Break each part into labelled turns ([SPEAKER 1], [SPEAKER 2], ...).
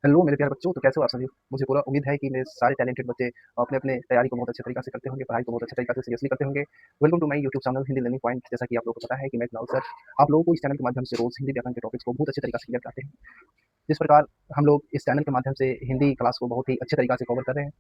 [SPEAKER 1] Hello मेरे प्यारे बच्चों, तो कैसे हो आप सभी? मुझे पूरा उम्मीद है कि मेरे सारे टैलेंटेड बच्चे अपने-अपने तैयारी को बहुत अच्छे तरीके से करते होंगे, पढ़ाई को बहुत अच्छे तरीके से सीरियसली करते होंगे। Welcome to my YouTube channel Hindi learning point. जैसा कि आप लोगों को पता है कि मैं कुणाल सर आप लोगों को इस चैनल के माध्यम से रोज़ हिंदी व्याकरण के टॉपिक्स को बहुत अच्छे तरीके से क्लियर कराते हैं। जिस प्रकार हम लोग इस चैनल के माध्यम से हिंदी क्लास को बहुत ही अच्छे तरीके से कवर कर रहे हैं।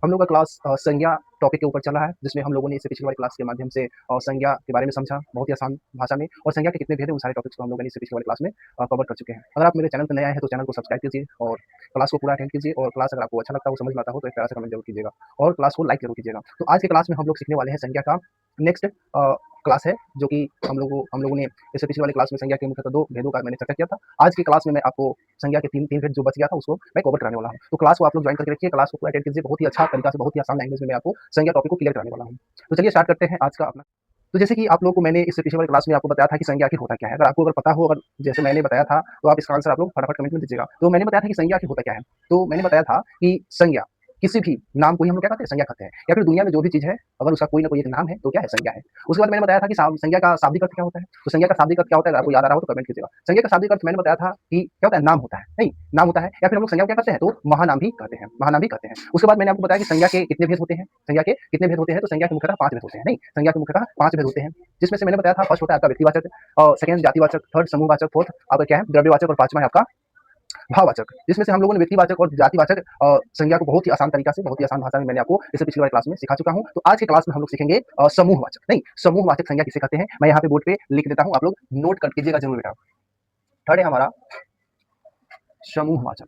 [SPEAKER 1] हम लोग का क्लास संज्ञा टॉपिक के ऊपर चल रहा है, जिसमें हम लोगों ने इससे पिछली वाली क्लास के माध्यम से संज्ञा के बारे में समझा बहुत ही आसान भाषा में, और संज्ञा के कितने भेद हैं उन सारे टॉपिक्स को हम लोगों ने इससे पिछली वाली क्लास में कवर कर चुके हैं। अगर आप मेरे चैनल पर नए आए हैं तो चैनल को सब्सक्राइब कीजिए और क्लास को पूरा अटेंड कीजिए, और क्लास अगर आपको अच्छा लगता हो, समझ में आता हो तो एक प्यारा सा कमेंट जरूर कीजिएगा और क्लास को लाइक जरूर कीजिएगा। तो आज के क्लास में हम लोग सीखने वाले हैं संज्ञा का नेक्स्ट क्लास है, जो कि हम लोगों ने इससे पिछली वाली क्लास में संज्ञा के मुख्यतः दो भेदों का मैंने चर्चा किया था। आज की क्लास में मैं आपको संज्ञा के तीन भेद जो बच गया था उसको मैं कवर कराने वाला हूँ। तो क्लास को आप लोग ज्वाइन करके रखिए, क्लास को पूरा अटेंड कीजिए, बहुत ही अच्छा तरीका से, बहुत ही आसान लैंग्वेज में मैं आपको संज्ञा टॉपिक को क्लियर कराने वाला हूँ। तो चलिए स्टार्ट करते हैं आज का अपना। तो जैसे कि आप लोगों को मैंने इससे पिछले वाली क्लास में आपको बताया था कि संज्ञा आखिर होता क्या है। अगर आपको पता हो, अगर जैसे मैंने बताया था, तो आप इसका आंसर आप लोग फटाफट कमेंट में दीजिएगा। तो मैंने बताया था कि संज्ञा आखिर होता क्या है। तो मैंने बताया था कि संज्ञा किसी भी नाम को ही हम लोग क्या कहते हैं, संज्ञा कहते हैं, या फिर दुनिया में जो भी चीज है अगर उसका कोई ना कोई एक नाम है तो क्या है, संज्ञा है। उसके बाद मैंने बताया था कि संज्ञा का शाब्दिक अर्थ क्या होता है। तो संज्ञा का शाब्दिक अर्थ क्या होता है, अगर आपको याद आ रहा हो तो कमेंट कीजिएगा। संज्ञा का शाब्दिक अर्थ मैंने बताया था कि क्या होता है, नाम होता है, नहीं नाम होता है, या फिर हम लोग संज्ञा को क्या कहते हैं, तो महानाम भी कहते हैं, महानाम भी कहते हैं। उसके बाद मैंने आपको बताया कि संज्ञा के कितने भेद होते हैं, संज्ञा के कितने भेद होते हैं। तो संज्ञा के मुख्यतः 5 भेद होते हैं, नहीं संज्ञा के मुख्यतः 5 भेद होते हैं, जिसमें से मैंने बताया था फर्स्ट होता है आपका व्यक्तिवाचक, और सेकंड जातिवाचक, थर्ड समूहवाचक, फोर्थ आपका क्या है, द्रव्यवाचक, और पांचवा है आपका भाववाचक। जिसमें से हम लोगों ने व्यक्तिवाचक और जातिवाचक संज्ञा को बहुत ही आसान तरीका से, बहुत ही आसान भाषा में मैंने आपको इससे पिछली वाली क्लास में सिखा चुका हूं। तो आज के क्लास में हम लोग सीखेंगे समूहवाचक, नहीं समूहवाचक संज्ञा किसे कहते हैं। मैं यहाँ पे बोर्ड पे लिख देता हूँ, आप लोग नोट कर कीजिएगा जरूर बेटा। थर्ड है हमारा समूहवाचक,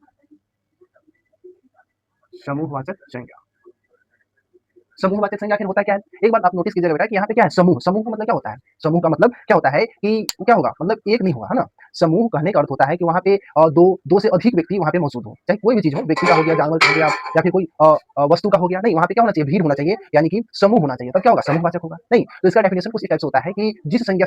[SPEAKER 1] समूहवाचक संज्ञा। समूहवाचक संज्ञा आखिर होता क्या है, एक बात आप नोटिस कीजिएगा बेटा कि यहाँ पे क्या है, समूह। समूह का मतलब क्या होता है, समूह का मतलब क्या होता है कि क्या होगा, मतलब एक नहीं होगा, है ना। समूह कहने का अर्थ होता है कि वहाँ पे दो से अधिक व्यक्ति वहाँ पे मौजूद हो, चाहे कोई भी चीज हो, व्यक्ति का हो गया, जानवर का हो गया, या फिर कोई वस्तु का हो गया, नहीं वहाँ पे क्या होना चाहिए, भीड़ होना चाहिए, यानी कि समूह होना चाहिए, तब क्या होगा, समूहवाचक होगा। नहीं तो इसका डेफिनेशन कुछ इस टाइप से होता है कि जिस संज्ञा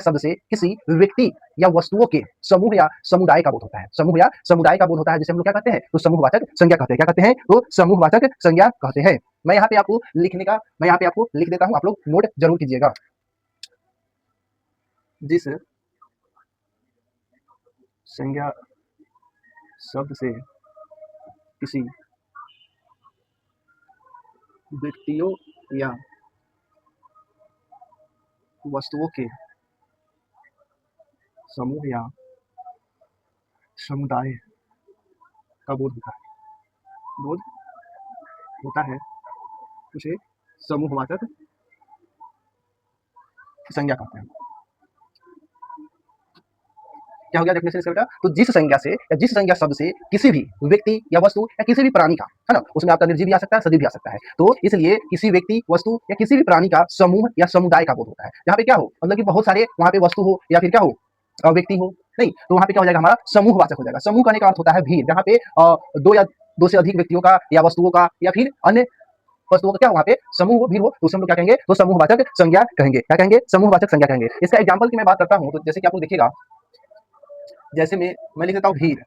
[SPEAKER 1] शब्द से किसी व्यक्ति या वस्तुओं के समूह या समुदाय का बोध होता है, समूह या समुदाय का बोध होता है, जिसे हम लोग क्या कहते हैं, तो समूहवाचक संज्ञा कहते हैं। क्या कहते हैं, तो समूहवाचक संज्ञा कहते हैं। मैं यहाँ पे आपको लिख देता हूँ, आप लोग नोट जरूर कीजिएगा। जिस संज्ञा शब्द से किसी व्यक्तियों या वस्तुओं के समूह या समुदाय का बोध होता है उसे समूहवाचक संज्ञा कहते हैं। क्या हो गया डेफिनेशन इसका बेटा, तो जिस संज्ञा से या जिस संज्ञा शब्द से किसी भी व्यक्ति या वस्तु या किसी भी प्राणी का, है ना, उसमें आपका निर्जीव भी आ सकता है, सजीव भी आ सकता है, तो इसलिए किसी व्यक्ति वस्तु या किसी भी प्राणी का समूह या समुदाय का बोध होता है। यहाँ पे क्या हो, मतलब कि बहुत सारे वहाँ पे वस्तु हो या फिर क्या हो, व्यक्ति हो, नहीं तो वहाँ पे क्या हो जाएगा, हमारा समूहवाचक हो जाएगा। समूह कहने का अर्थ होता है भीड़, जहाँ पे दो से अधिक व्यक्तियों का या वस्तुओं का या फिर अन्य वस्तुओं का क्या वहाँ पे समूह हो, भीड़ हो, तो उसे हम लोग क्या कहेंगे, तो समूहवाचक संज्ञा कहेंगे। क्या कहेंगे, समूहवाचक संज्ञा कहेंगे। इसका एग्जाम्पल की मैं बात करता हूँ, तो जैसे कि आपको देखिएगा, जैसे मैं लिख देता हूँ भीड़।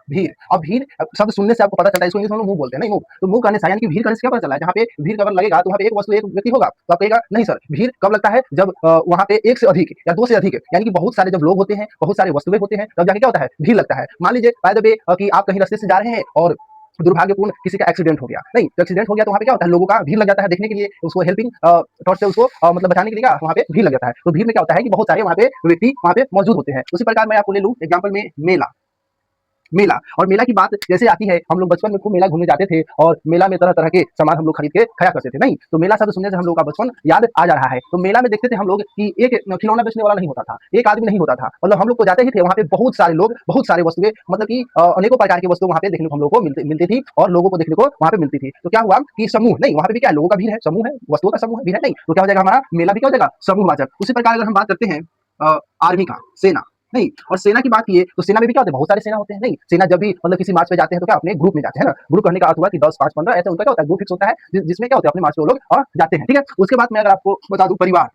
[SPEAKER 1] भीड़, अब भीड़ शब्द सुनने से आपको पता चलता है, इसको इंग्लिश में हम लोग मुंह बोलते हैं, नहीं मुंह, तो मुंह करने से, यानी कि भीड़ करने से क्या पता चला है, जहाँ पे भीड़ का अगर लगेगा तो वहाँ पे एक वस्तु एक व्यक्ति होगा, तो आप कहेगा नहीं सर, भीड़ कब लगता है, जब वहाँ पे एक से अधिक या दो से अधिक, यानी कि बहुत सारे जब लोग होते हैं, बहुत सारे वस्तुएं होते हैं, तब जाके क्या होता है, भीड़ लगता है। मान लीजिए बाय द वे कि आप कहीं रास्ते से जा रहे हैं और दुर्भाग्यपूर्ण किसी का एक्सीडेंट हो गया, नहीं तो एक्सीडेंट हो गया तो वहाँ पे क्या होता है, लोगों का भीड़ लग जाता है देखने के लिए, उसको हेल्पिंग थॉट से उसको मतलब बचाने के लिए क्या वहाँ पे भीड़ लग जाता है। तो भीड़ में क्या होता है कि बहुत सारे वहाँ पे व्यक्ति वहाँ पे मौजूद होते हैं। उसी प्रकार मैं आपको ले लूँ एग्जाम्पल में मेला। मेला, और मेला की बात जैसे आती है, हम लोग बचपन में खूब मेला घूमने जाते थे और मेला में तरह तरह के सामान हम लोग खरीद के खाया करते थे, नहीं तो मेला शब्द सुनने से हम लोग का बचपन याद आ जा रहा है। तो मेला में देखते थे हम लोग कि एक खिलौना बेचने वाला नहीं होता था, एक आदमी नहीं होता था, मतलब हम लोग तो जाते ही थे, वहाँ पे बहुत सारे लोग, बहुत सारे वस्तुएं, मतलब कि अनेकों प्रकार की वस्तुएं वहाँ पे देखने को हम लोग को मिलती थी, और लोगों को देखने को वहाँ पे मिलती थी। तो क्या हुआ कि समूह, नहीं वहाँ पे भी क्या है, लोगों का भीड़ है, समूह है, वस्तुओं का समूह है, भीड़ है, नहीं तो क्या हो जाएगा, हमारा मेला भी क्या हो जाएगा, समूहवाचक। उसी प्रकार अगर हम बात करते हैं आर्मी का, सेना, नहीं और सेना की बात किए तो सेना में भी क्या होता है, बहुत सारे सेना होते हैं, नहीं सेना जब भी मतलब किसी मार्च पे जाते हैं तो क्या अपने ग्रुप में जाते हैं ना, ग्रुप करने का अर्थ हुआ कि 10 5 15 ऐसे उनका क्या होता है, ग्रुप फिक्स होता है, जिसमें क्या होता है अपने मार्च पे वो लोग और जाते हैं, ठीक है। उसके बाद मैं अगर आपको बता दूं परिवार,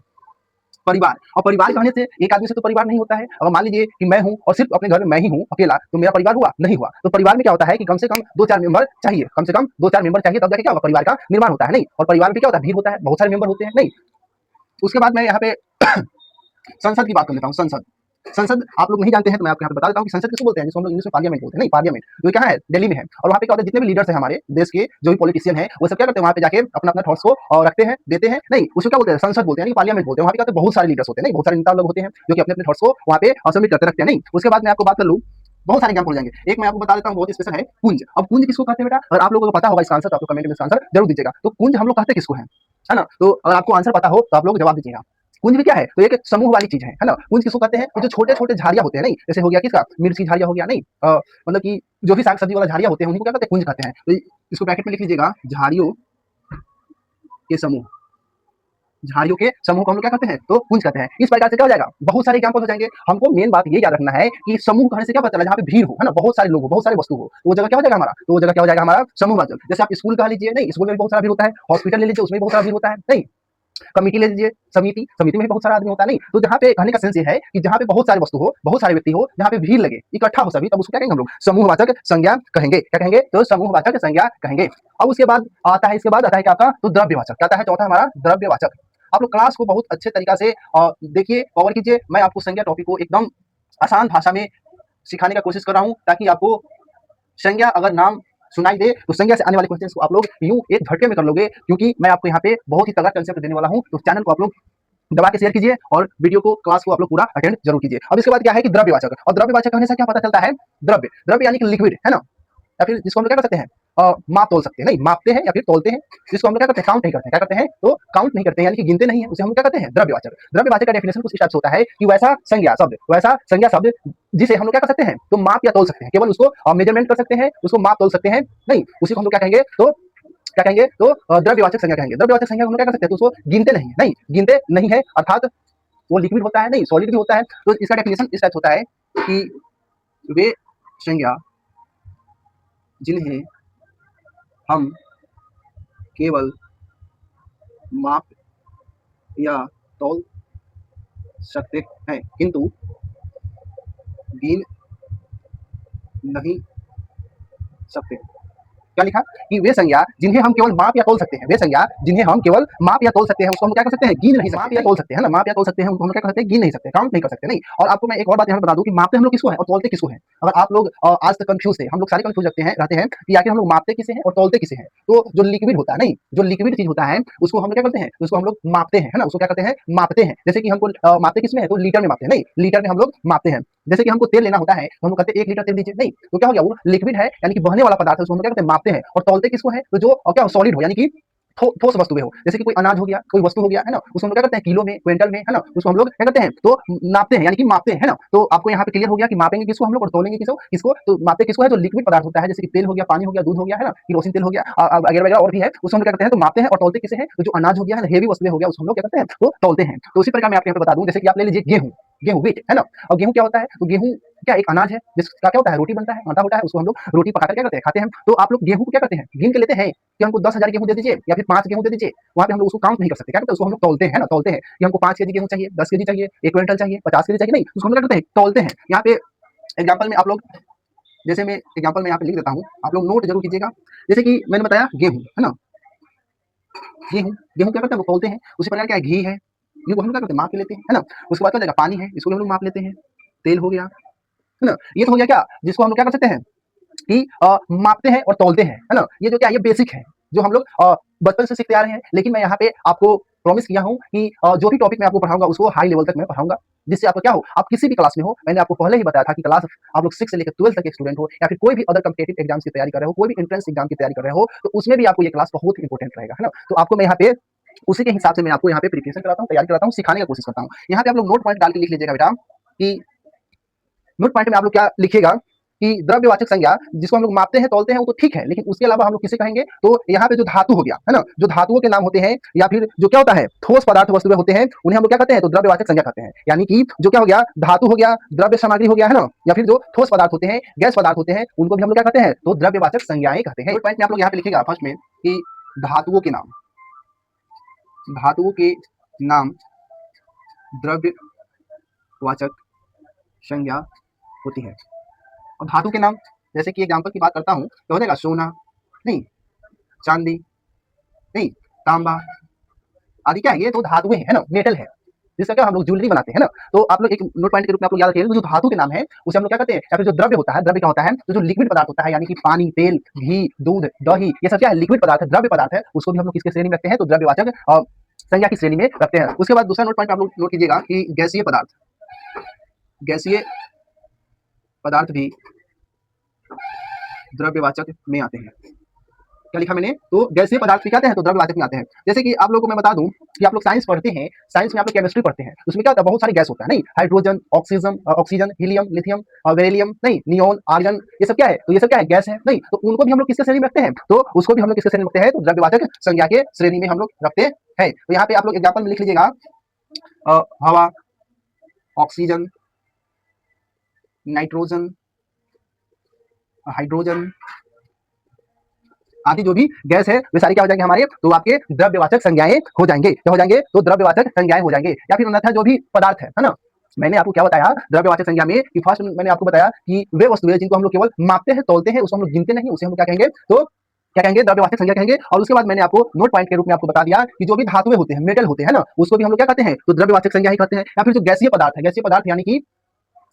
[SPEAKER 1] परिवार और परिवार कहने से एक आदमी से तो परिवार नहीं होता है। अगर मान लीजिए कि मैं हूं और सिर्फ अपने घर में मैं ही हूं अकेला, तो मेरा परिवार हुआ नहीं हुआ। तो परिवार में क्या होता है कि कम से कम 2-4 मेंबर चाहिए, कम से कम 2-4 मेंबर चाहिए, तब जाके क्या होगा, परिवार का निर्माण होता है, नहीं और परिवार में क्या होता है, भीड़ होता है, बहुत सारे मेंबर होते हैं, नहीं। उसके बाद मैं यहाँ पे संसद की बात कर लेता हूँ, संसद। संसद आप लोग नहीं जानते हैं तो मैं आपको यहाँ पे बता देता हूँ कि संसद किसको बोलते हैं, जिसको हम लोग इंग्लिश में पार्लियामेंट बोलते हैं। नहीं, पार्लियामेंट जो क्या है दिल्ली में है। और वहाँ पे क्या होता है, जितने भी लीडर्स हैं हमारे देश के, जो भी पॉलिटिशियन है, वो सब क्या करते हैं, वहाँ पे जाके अपना अपना थॉट्स को रखते हैं, देते हैं। नहीं, उसको क्या बोलते हैं, संसद बोलते हैं, पार्लियामेंट बोलते हैं। वहाँ पे क्या होते हैं, बहुत सारे लीडर्स होते हैं, नहीं, बहुत सारे नेता लोग होते हैं जो कि अपने अपने थॉट्स को वहाँ पे सबमिट करते रखते हैं। नहीं, उसके बाद मैं आपको बात कर लूँ, बहुत सारे एग्जाम्पल हो जाएंगे। एक मैं आपको बता देता हूँ, बहुत स्पेशल है, कुंज। अब कुंज किसको कहते हैं बेटा, अगर आप लोगों को पता होगा इसका आंसर तो आप लोग कमेंट में इसका आंसर जरूर दीजिएगा। तो कुंज हम लोग कहते किसको है ना। तो अगर आपको आंसर पता हो तो आप लोग जवाब दीजिएगा। कुंज भी क्या है, तो एक समूह वाली चीज है ना। कुंज किसको कहते हैं, तो जो छोटे छोटे झाड़ियां होते हैं, नहीं, जैसे हो गया किसका, मिर्च की झाड़ियां हो गया, नहीं, मतलब कि जो भी साग सब्जी वाला झाड़ियां होते हैं उनको क्या कहते हैं, कुंज कहते हैं। तो इसको ब्रैकेट में लिख लीजिएगा, झाड़ियों के समूह। झाड़ियों के समूह को हम लोग क्या कहते हैं, तो कुंज कहते हैं। इस प्रकार से क्या हो जाएगा, बहुत सारे एग्जांपल हो जाएंगे। हमको मेन बात ये याद रखना है कि समूह कहने से क्या पता चला, जहाँ पे भीड़ हो, है ना, बहुत सारे लोग हो, बहुत सारे वस्तु हो, तो वो जगह क्या हो जाएगा हमारा, तो वो जगह क्या हो जाएगा हमारा, समूहवाचक। जैसे आप स्कूल कह लीजिए, नहीं, स्कूल में भी बहुत सारा भीड़ होता है। हॉस्पिटल ले लीजिए, उसमें भी बहुत सारा भीड़ होता है। नहीं, कमिटी ले लीजिए, समिति, समिति में भी बहुत सारा आदमी होता है। नहीं, तो जहाँ पे कहने का सेंस ये है कि जहाँ पे बहुत सारे वस्तु हो, बहुत सारे व्यक्ति हो, जहाँ पे भीड़ लगे, इकट्ठा हो सभी, तब उसको क्या कहेंगे हम लोग, समूहवाचक संज्ञा कहेंगे। क्या कहेंगे, तो समूहवाचक संज्ञा कहेंगे। अब उसके बाद आता है, इसके बाद आता है क्या आपका, तो द्रव्यवाचक। क्या आता है, चौथा हमारा द्रव्यवाचक। आप लोग क्लास को बहुत अच्छे तरीका से देखिए, कवर कीजिए। मैं आपको संज्ञा टॉपिक को एकदम आसान भाषा में सिखाने का कोशिश कर रहा हूँ, ताकि आपको संज्ञा अगर नाम सुनाई दे तो संज्ञा से आने वाले क्वेश्चंस को आप लोग यूं एक झटके में कर लोगे, क्योंकि मैं आपको यहाँ पे बहुत ही तगड़ा कंसेप्ट देने वाला हूँ। तो चैनल को आप लोग दबा के शेयर कीजिए और वीडियो को, क्लास को आप लोग पूरा अटेंड जरूर कीजिए। अब इसके बाद क्या है कि द्रव्यवाचक। और द्रव्यवाचक कहने से क्या पता चलता है, द्रव्य, द्रव्य यानी कि लिक्विड, है ना, या फिर जिसको हम लोग क्या कर सकते हैं, माप तोल सकते हैं। नहीं, मापते हैं या फिर तोलते हैं, जिसको हम लोग क्या करते हैं, काउंट नहीं करते हैं। क्या करते हैं, तो काउंट नहीं करते हैं, यानी कि गिनते नहीं है, उसे हम लोग क्या कहते हैं, द्रव्यवाचक। द्रव्यवाचक का डेफिनेशन कुछ इस टाइप से होता है कि वैसा संज्ञा शब्द, वैसा संज्ञा शब्द जिसे हम लोग क्या कर सकते हैं, तो माप या तोल सकते हैं। केवल उसको मेजरमेंट कर सकते हैं, उसको माप तोल सकते हैं। नहीं, उसी को हम लोग क्या कहेंगे, तो क्या कहेंगे, तो द्रव्यवाचक संज्ञा कहेंगे। द्रव्यवाचक संज्ञा हम लोग क्या कर सकते हैं, तो उसको गिनते नहीं है। नहीं, गिनते नहीं है, अर्थात वो लिक्विड होता है, नहीं, सॉलिड भी होता है। तो इसका डेफिनेशन इस टाइप होता है कि वे संज्ञा जिन्हें हम केवल माप या तौल सकते हैं, किंतु गिन नहीं सकते। क्या लिखा, कि वे संज्ञा जिन्हें हम केवल माप या तोल सकते हैं, वे संज्ञा जिन्हें हम केवल माप या तोल सकते हैं, उसको हम क्या कर सकते हैं, गिन नहीं सकते। माप या तोल सकते हैं ना, माप या तोल सकते हैं, उनको हम क्या कर सकते हैं, गिन नहीं सकते, काउंट नहीं कर सकते। नहीं, और आपको मैं एक और बात यहाँ बता दूं कि मापते हम लोग किसको है और तोलते किसको है। अगर आप लोग आज तक कंफ्यूज थे, हम लोग सारे कंफ्यूज रहते हैं कि आखिर हम लोग मापते किसे हैं और तोलते किसे हैं। तो जो लिक्विड होता है, नहीं, जो लिक्विड चीज होता है उसको हम लोग क्या करते हैं, उसको हम लोग मापते हैं, है ना, उसको क्या करते हैं, मापते हैं। जैसे कि हमको मापते किसमें है, तो लीटर में मापते हैं। नहीं, लीटर में हम लोग मापते हैं। जैसे कि हमको तेल लेना होता है तो हम लोग कहते हैं 1 लीटर तेल दीजिए। नहीं, तो क्या हो गया, वो लिक्विड है, यानी कि बहने वाला पदार्थ है, उसको हम क्या करते हैं, मापते हैं। और तौलते किसको है, तो जो क्या सॉलिड हो, यानी कि ठोस वस्तु में हो। जैसे कि कोई अनाज हो गया, कोई वस्तु हो गया, है ना, उसको हम लोग क्या करते हैं, किलो में, क्विंटल में, है ना, उसको हम लोग क्या करते हैं, तो नापते हैं, यानी कि मापते हैं, है ना। तो आपको यहाँ पे क्लियर हो गया कि मापेंगे किसको हम लोग और तोलेंगे किसको। तो मापते किसको है, जो लिक्विड पदार्थ होता है, जैसे कि तेल हो गया, पानी हो गया, दूध हो गया, है ना, केरोसिन तेल हो गया, वगैरह वगैरह और भी है, उसको हम क्या करते हैं, तो मापते हैं। और तौलते किसे हैं, तो जो अनाज हो गया है, हेवी वस्तु हो गया, उसको हम लोग क्या करते हैं, तो तौलते हैं। तो उसी प्रकार मैं आपको यहाँ पे बता दूं, जैसे कि आप ले लीजिए गेहूं, गेहूं व्हीट, है ना। और गेहूं क्या होता है, तो गेहूं क्या एक अनाज है जिसका क्या होता है, रोटी बनता है, आटा होता है, उसको हम लोग रोटी पकाकर क्या करते हैं, खाते हैं। तो आप लोग गेहूं को क्या करते हैं, गिन के लेते हैं कि हमको 10,000 गेहूं दे दीजिए या फिर 5 गेहूं दे दीजिए। वहाँ पे हम लोग उसको काउंट नहीं कर सकते, क्या करते हैं, उसको हम लोग तौलते हैं, है ना, तौलते हैं कि हमको 5 केजी गेहूं चाहिए, 10 केजी चाहिए, 1 क्विंटल चाहिए, 50 केजी चाहिए। नहीं, उसको हम लोग क्या करते हैं, तौलते हैं। यहाँ पे एग्जाम्पल में आप लोग, जैसे मैं एग्जाम्पल में यहाँ पे लिख देता हूँ, आप लोग नोट जरूर कीजिएगा। जैसे कि मैंने बताया गेहूं, है ना, गेहूं, गेहूं क्या करते हैं, वो तौलते हैं। उसी प्रकार क्या है, घी है, घी को हम लोग क्या करते हैं, माप के लेते हैं, है ना। उसके बाद क्या हो जाएगा, पानी है, इसको भी हम लोग माप लेते हैं। तेल हो गया, है ना, ये तो हो गया क्या, जिसको हम लोग क्या कर सकते हैं कि मापते हैं और तौलते हैं, है ना। ये जो क्या, ये बेसिक है जो हम लोग बचपन से सीखते आ रहे हैं। लेकिन मैं यहाँ पे आपको प्रॉमिस किया हूँ कि जो भी टॉपिक मैं आपको पढ़ाऊंगा उसको हाई लेवल तक मैं पढ़ाऊंगा, जिससे आपको क्या हो, आप किसी भी क्लास में हो। मैंने आपको पहले ही बताया था कि क्लास आप लोग 6 से लेकर 12 तक के स्टूडेंट हो, या फिर कोई भी अदर कम्पिटेटिव एग्जाम्स की तैयारी कर रहे हो, कोई भी एंट्रेंस एग्जाम की तैयारी कर रहे हो, तो उसमें भी आपको ये क्लास बहुत इंपॉर्टेंट रहेगा, है ना। तो आपको मैं यहाँ पे उसी के हिसाब से मैं आपको यहाँ पे प्रिपरेशन कराता हूँ, तैयारी कराता हूँ, सिखाने की कोशिश करता हूँ। यहाँ पे आप लोग नोट पॉइंट डाल के लिख लीजिएगा बेटा, कि नोट पॉइंट में आप लोग क्या लिखिएगा कि द्रव्यवाचक संज्ञा जिसको हम लोग मापते हैं, तौलते हैं, वो तो ठीक है, लेकिन उसके अलावा हम लोग किसे कहेंगे, तो यहाँ पे जो धातु हो गया, है ना, जो धातुओं के नाम होते हैं, या फिर जो क्या होता है, ठोस पदार्थ वस्तुएं होते हैं, उन्हें हम लोग क्या कहते हैं, तो द्रव्यवाचक संज्ञा कहते हैं। यानी कि जो क्या हो गया, धातु हो गया, द्रव्य सामग्री हो गया, है ना, या फिर जो ठोस पदार्थ होते हैं, गैस पदार्थ होते हैं, उनको भी हम लोग क्या कहते हैं, तो द्रव्यवाचक संज्ञाएं कहते हैं। पॉइंट में आप लोग यहाँ पे लिखिएगा फर्स्ट में कि धातुओं के नाम, धातुओं के नाम द्रव्यवाचक संज्ञा होती है। और धातु के नाम, जैसे कि एग्जांपल की बात करता हूँ तो हो जाएगा सोना, नहीं, चांदी, नहीं, तांबा आदि। क्या है, ये तो धातुएं है ना, मेटल है। जिसका क्या हम लोग ज्वेलरी बनाते हैं ना। तो आप लोग एक नोट पॉइंट के रूप में आप लोग याद रखिए, जो धातु के नाम है उसे हम लोग क्या कहते हैं, या फिर जो द्रव्य होता है, द्रव्य क्या होता है, तो जो लिक्विड पदार्थ होता है, यानी कि पानी, तेल, घी, दूध, दही, ये सब क्या है, लिक्विड पदार्थ है, द्रव्य पदार्थ है, उसको भी हम लोग किसके श्रेणी में रखते हैं, तो द्रव्यवाचक संज्ञा की श्रेणी में रखते हैं। उसके बाद दूसरा नोट पॉइंट आप लोग नोट कीजिएगा कि गैसीय पदार्थ, गैसीय पदार्थ भी द्रव्यवाचक में आते हैं। क्या लिखा मैंने, तो गैसीय पदार्थ भी कहते हैं तो द्रव्यवाचक में आते हैं। जैसे कि आप लोगों को मैं बता दूं कि आप लोग साइंस पढ़ते हैं, साइंस में आप लोग केमिस्ट्री पढ़ते हैं, उसमें क्या होता है, बहुत सारी गैस होता है नहीं, hydrogen, oxygen, helium, lithium, beryllium, नहीं, नियोन, आर्गन, ये सब क्या है, तो ये सब क्या है, गैस है नहीं, तो उनको भी हम लोग किसके श्रेणी में रखते हैं, तो उसको भी हम लोग किसके श्रेणी में रखते हैं, तो द्रव्यवाचक संज्ञा के श्रेणी में हम लोग रखते हैं। तो यहाँ पे आप लोग एग्जाम्पल में लिख लीजिएगा, हवा, ऑक्सीजन, नाइट्रोजन, हाइड्रोजन आदि जो भी गैस है वे सारी क्या हो जाएंगे हमारे, तो आपके द्रव्यवाचक संज्ञाएं हो जाएंगे। क्या हो जाएंगे, तो द्रव्यवाचक संज्ञाएं हो जाएंगे। या फिर अन्यथा जो भी पदार्थ है ना, मैंने आपको क्या बताया द्रव्यवाचक संज्ञा में कि फर्स्ट मैंने आपको बताया कि वे वस्तुएं जिनको हम लोग केवल मापते हैं, तौलते हैं, उसको हम लोग गिनते नहीं, उसे हम लोग क्या कहेंगे, तो क्या कहेंगे, द्रव्यवाचक संज्ञा कहेंगे। और उसके बाद मैंने आपको नोट पॉइंट के रूप में आपको बता दिया कि जो भी धातुएं होते हैं, मेटल होते हैं ना, उसको भी हम लोग क्या कहते हैं, तो द्रव्यवाचक संज्ञा ही कहते हैं। या फिर जो गैसीय पदार्थ है, गैसीय पदार्थ यानी कि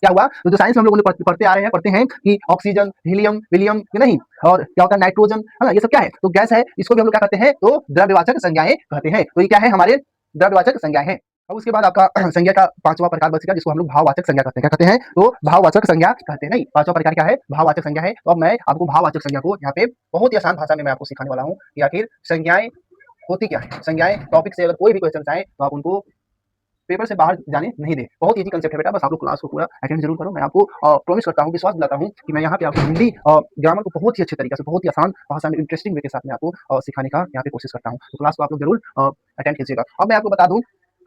[SPEAKER 1] क्या हुआ, तो जो साइंस में हम लोग पढ़ते आ रहे हैं, पढ़ते हैं कि ऑक्सीजन, हीलियम, विलियम, नहीं, और क्या होता है, नाइट्रोजन, है ना, ये सब क्या है, तो गैस है, इसको भी हम लोग क्या कहते हैं, तो द्रव्यवाचक संज्ञाएं कहते हैं। तो ये क्या है, हमारे द्रव्यवाचक संज्ञाएं हैं। अब उसके बाद आपका संज्ञा का पांचवा प्रकार बचेगा, जिसको हम लोग भाववाचक संज्ञा कहते हैं। क्या कहते हैं, तो भाववाचक संज्ञा कहते हैं। नहीं, पांचवा प्रकार क्या है, भाववाचक संज्ञा है। तो अब मैं आपको भाववाचक संज्ञा को यहाँ पे बहुत ही आसान भाषा में मैं आपको सिखाने वाला हूँ कि आखिर संज्ञाएं होती क्या है। संज्ञाएं टॉपिक से अगर कोई भी क्वेश्चन आए तो आप उनको पेपर से बाहर जाने नहीं दे। बहुत इजी कंसेप्ट है बेटा, बस आप लोग क्लास को पूरा अटेंड जरूर करो। मैं आपको प्रॉमिस करता हूँ, विश्वास दिलाता हूँ कि मैं यहाँ पे आपको हिंदी ग्रामर को बहुत ही अच्छे तरीके से, बहुत ही आसान भाषा में, इंटरेस्टिंग वे के साथ में आपको सिखाने का यहाँ पे कोशिश करता हूँ। तो क्लास को आप लोग जरूर अटेंड कीजिएगा। अब मैं आपको बता दूं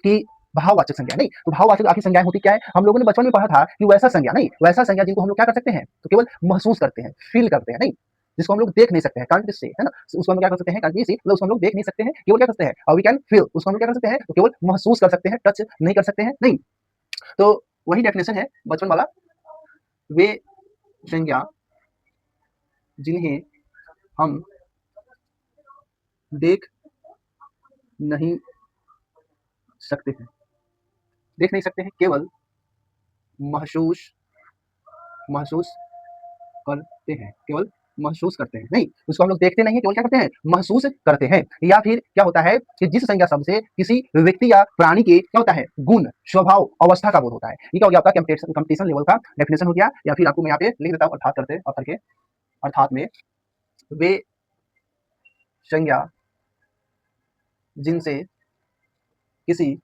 [SPEAKER 1] कि भाववाचक संज्ञा, नहीं, तो भाववाचक आखिर संज्ञा होती क्या है, हम लोगों ने बचपन में पढ़ा था कि वैसा संज्ञा, नहीं, वैसा संज्ञा जिनको हम लोग क्या कर सकते हैं, तो केवल महसूस करते हैं, फील करते हैं, नहीं, जिसको हम लोग देख नहीं सकते हैं, कांट से, है ना, उसको हम लोग क्या कर सकते हैं, कांट से, मतलब उसको हम लोग देख नहीं सकते हैं, केवल क्या कर सकते हैं, और वी कैन फील, उसको हम लोग क्या कर सकते हैं, तो केवल महसूस कर सकते हैं, टच नहीं कर सकते हैं, नहीं। तो वही डेफिनेशन है बचपन वाला, वे संज्ञा जिन्हें हम देख नहीं सकते हैं, देख नहीं सकते हैं, केवल महसूस महसूस करते हैं, केवल महसूस करते हैं, नहीं, उसको हम लोग देखते नहीं है, केवल क्या करते हैं, महसूस करते हैं। या फिर क्या होता है कि जिस संज्ञा शब्द से किसी व्यक्ति या प्राणी के क्या होता है, गुण, स्वभाव, अवस्था का बोध होता है। ये क्या हो गया आपका कंपटीशन लेवल का डेफिनेशन हो गया। या फिर आपको मैं यहाँ पे लिख देता हूँ, अर्थात करते और करके, अर्थात में वे संज्ञा जिनसे किसी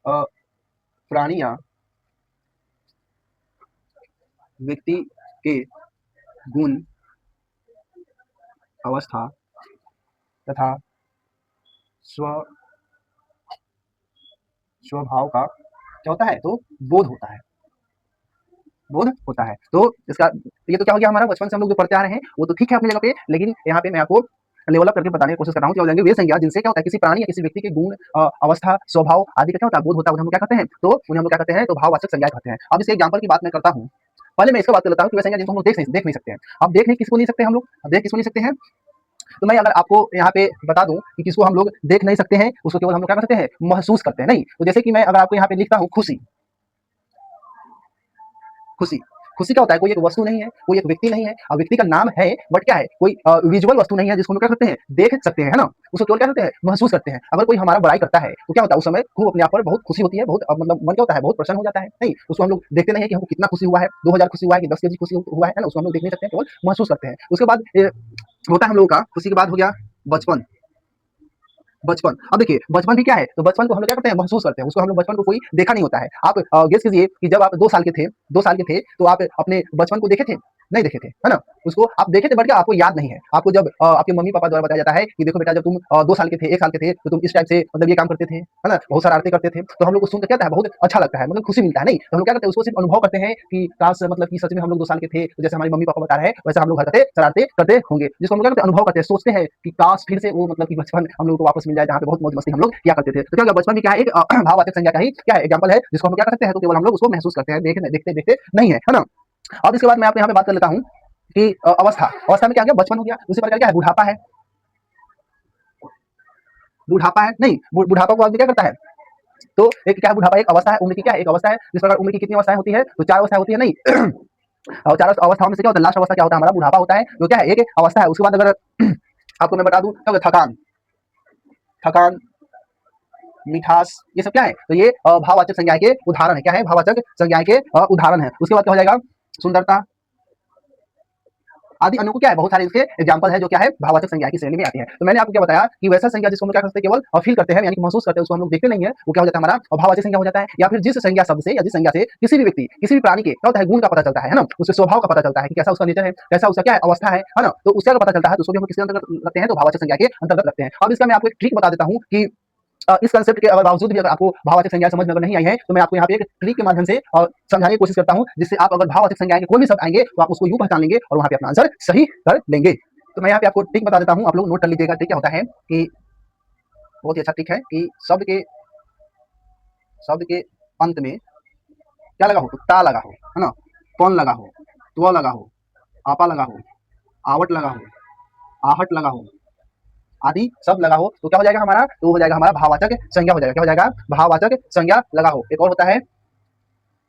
[SPEAKER 1] प्राणी या व्यक्ति के गुण, अवस्था तथा स्व स्वभाव का क्या होता है, तो बोध होता है, बोध होता है। तो इसका ये तो क्या हो गया हमारा, बचपन से हम लोग जो पढ़ते आ रहे हैं वो तो ठीक है अपनी जगह पे, लेकिन यहाँ पे मैं आपको लेवल अप करके बताने की कोशिश कर रहा हूँ। क्या हो जाएंगे वे संज्ञा जिनसे क्या होता है, किसी प्राणी या किसी व्यक्ति के गुण, अवस्था, स्वभाव आदि का क्या होता है, बोध होता है, उन्हें हम क्या कहते हैं, तो उन्हें हम क्या कहते हैं, तो भाववाचक संज्ञा कहते हैं। अब इसके एग्जांपल की बात मैं करता हूँ। पहले मैं इसका बात कर लेता हूँ कि वे संज्ञा जिनको हम लोग देख नहीं सकते हैं। अब देख नहीं किसको नहीं सकते हम लोग, देख किसको नहीं सकते हैं, तो मैं अगर आपको यहाँ पे बता दूं कि किसको हम लोग देख नहीं सकते हैं, उसको केवल हम लोग क्या कर सकते हैं, महसूस करते हैं, नहीं। तो जैसे कि मैं अगर आपको यहाँ पे लिखता हूँ खुशी, खुशी, खुशी क्या होता है, कोई एक वस्तु नहीं है, कोई एक व्यक्ति नहीं है, और व्यक्ति का नाम है, बट क्या है, कोई विजुअल वस्तु नहीं है जिसको हम लोग क्या करते हैं, देख सकते हैं, है ना, उसको केवल क्या करते हैं, महसूस करते हैं। अगर कोई हमारा बड़ाई करता है तो क्या होता है, उस समय खूब अपने आप पर बहुत खुशी होती है, बहुत मतलब मन क्या होता है, बहुत प्रसन्न हो जाता है, नहीं, उसको हम लोग देखते नहीं है कि हमको कितना खुशी हुआ है, 2000 खुशी हुआ है कि 10 केजी खुशी हुआ है ना, उसको हम लोग देख नहीं सकते हैं, केवल महसूस करते हैं। उसके बाद होता है हम लोगों का, खुशी के बाद हो गया बचपन, बचपन। अब देखिए बचपन भी क्या है, तो बचपन को हम लोग क्या करते हैं, महसूस करते हैं, उसको हम लोग बचपन को कोई देखा नहीं होता है। आप गेस कीजिए कि जब आप 2 साल के थे, 2 साल के थे, तो आप अपने बचपन को देखे थे? नहीं देखे थे, है ना? उसको आप देखे थे बट क्या आपको याद नहीं है। आपको जब आपके मम्मी-पापा द्वारा बताया जाता है कि देखो बेटा जब तुम 2 साल के थे, 1 साल के थे, तो तुम इस टाइप से मतलब ये काम करते थे, है ना? बहुत शरारतें करते थे। तो हम लोग को सुन के क्या होता है, बहुत अच्छा लगता है, मतलब खुशी मिलता है, नहीं? तो हम लोग क्या करते हैं, उसको सिर्फ अनुभव करते हैं कि काश मतलब कि सच में हम लोग 2 साल के थे, तो जैसे हमारे मम्मी-पापा बता रहे हैं, वैसे हम लोग हरकतें, शरारतें करते होंगे। जिसको हम लोग क्या करते हैं, अनुभव करते हैं, सोचते हैं कि काश फिर से वो मतलब कि बचपन हम लोगों को वापस मिल जाए, जहाँ पे बहुत मौज-मस्ती हम लोग किया करते थे। तो क्या होगा, बचपन भी क्या है, एक भाववाचक संज्ञा का ही क्या है, एग्जांपल है, जिसको हम लोग क्या कर सकते हैं, तो केवल हम लोग उसको महसूस करते हैं, देखते नहीं है, है ना? अब इसके बाद मैं आपको यहाँ पे बात कर लेता हूँ कि अवस्था, अवस्था में क्या गया, बचपन हो गया। उसी प्रकार क्या है, बुढ़ापा है, बुढ़ापा है, नहीं, बुढ़ापा को आदमी क्या करता है, तो एक क्या है, बुढ़ापा एक अवस्था है, उम्र की क्या है, एक अवस्था है। जिस प्रकार उम्र की कितनी अवस्थाएं होती है, तो 4 अवस्थाएं होती है नहीं। और 4 अवस्थाओं में से क्या होता है, लास्ट अवस्था क्या होता है, हमारा बुढ़ापा होता है, जो क्या है, एक अवस्था है। उसके बाद अगर आपको मैं बता दूं, क्या होता है, थकान, थकान, मिठास, ये सब क्या है, तो ये भाववाचक संज्ञाएं के उदाहरण है। क्या है, भाववाचक संज्ञाएं के उदाहरण है। उसके बाद क्या हो जाएगा, सुंदरता आदि अन्यों को क्या है, बहुत सारे इसके एग्जांपल है जो क्या है, भाववाचक संज्ञा की श्रेणी में आती है। तो मैंने आपको क्या बताया कि वैसा संज्ञा जिसको हम लोग क्या करते हैं, केवल फील करते हैं, यानी कि महसूस करते हैं, उसको हम लोग देखते नहीं है, वो क्या हो जाता है, हमारा भाववाचक संज्ञा हो जाता है। या फिर जिस संज्ञा शब्द से या जिस संज्ञा से किसी भी व्यक्ति, किसी भी प्राणी के क्या होता है, गुण का पता चलता है ना, उसके स्वभाव का पता चलता है कि कैसा उसका नेचर है, कैसा उसका क्या है, अवस्था है ना, तो उसका अगर पता चलता है तो उसको भी हम किसके अंतर्गत रखते हैं, तो भाववाचक संज्ञा के अंतर्गत रखते हैं। अब इसका मैं आपको एक ट्रिक बता देता हूँ कि इस कंसेप्ट के अगर बावजूद भी अगर आपको भाववाचक संज्ञाएं समझ में अगर नहीं आई है, तो मैं आपको यहाँ पे एक ट्रिक के माध्यम से समझाने की कोशिश करता हूँ, जिससे आप अगर भाववाचक संज्ञाएं के कोई भी शब्द आएंगे तो आप उसको यूं पहचान लेंगे और वहां पे अपना आंसर सही कर लेंगे। तो मैं यहाँ पे आपको ट्रिक बता देता हूँ, आप लोग नोट कर लीजिएगा। ट्रिक क्या होता है कि बहुत ही अच्छा ट्रिक है कि शब्द के अंत में क्या लगा हो, तो ता लगा हो, है ना, पन लगा हो, त्व लगा हो, आपा लगा हो, आवट लगा हो, आहट लगा हो, आदि सब लगा हो, तो क्या हो जाएगा हमारा, तो हो जाएगा हमारा भाववाचक संज्ञा हो जाएगा। क्या हो जाएगा, भाववाचक संज्ञा लगा हो। एक और होता है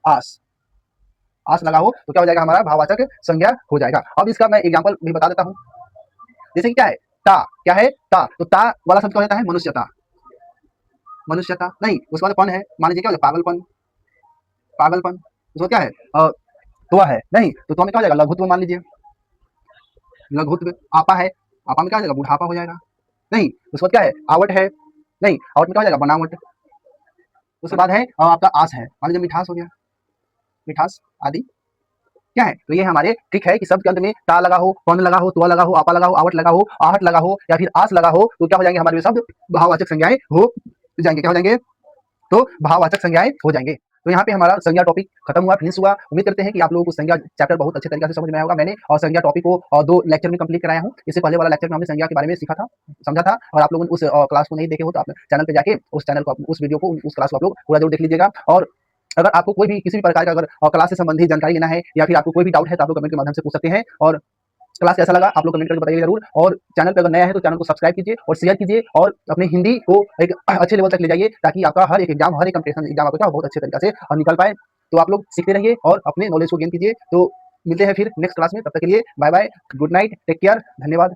[SPEAKER 1] आस, आस लगा हो, तो क्या हो जाएगा, हमारा भाववाचक संज्ञा हो जाएगा। अब इसका मैं एग्जांपल भी बता देता हूँ। जैसे कि क्या है, ता, क्या है, ता, तो ता वाला शब्द क्या हो जाता है, मनुष्यता, मनुष्यता नहीं, उसके बाद पन है, मान लीजिए क्या हो जाएगा, पागलपन, पागलपन, उसको क्या है, त्व है नहीं, तो त्व में क्या हो जाएगा, लघुत्व मान लीजिए, लघुत्व। आपा है, आपा में क्या हो जाएगा, बुढ़ापा हो जाएगा नहीं, उसके बाद क्या है, आवट है नहीं, आवट में क्या हो जाएगा, बनावट। उसके बाद है आपका आस है, मान लीजिए मिठास हो गया, मिठास आदि क्या है, तो ये हमारे ट्रिक है कि शब्द के अंत में ता लगा हो, पन लगा हो, त्व लगा हो, आपा लगा हो, आवट लगा हो, आहट लगा हो या फिर आस लगा हो, तो क्या हो जाएंगे, हमारे शब्द भाववाचक संज्ञाएं हो जाएंगे। क्या हो जाएंगे, तो भाववाचक संज्ञाएं हो जाएंगे। तो यहाँ पे हमारा संज्ञा टॉपिक खत्म हुआ, फिनिश हुआ। उम्मीद करते हैं कि आप लोगों को संज्ञा चैप्टर बहुत अच्छे तरीके से समझ में आया होगा। मैंने और संज्ञा टॉपिक को 2 लेक्चर में कंप्लीट कराया हूँ। इससे पहले वाला लेक्चर में हमने संज्ञा के बारे में सीखा था, समझा था, और आप लोगों ने उस क्लास को नहीं देखे हो तो आप चैनल पे जाके उस वीडियो को, उस क्लास को आप लोग पूरा जरूर देख लीजिएगा। और अगर आपको कोई भी किसी भी प्रकार का अगर क्लास से संबंधित जानकारी लेना है या फिर आपको कोई भी डाउट है तो आप लोग कमेंट के माध्यम से पूछ सकते हैं। और क्लास कैसा लगा आप लोग कमेंट करके बताइए जरूर। और चैनल पे अगर नया है तो चैनल को सब्सक्राइब कीजिए और शेयर कीजिए और अपने हिंदी को एक अच्छे लेवल तक ले जाइए, ताकि आपका हर एक एग्जाम, हर एक कंपटीशन एग्जाम आपका बहुत अच्छे तरीके से निकल पाए। तो आप लोग सीखते रहिए और अपने नॉलेज को गेन कीजिए। तो मिलते हैं फिर नेक्स्ट क्लास में, तब तक के लिए bye bye, good night, take care, धन्यवाद।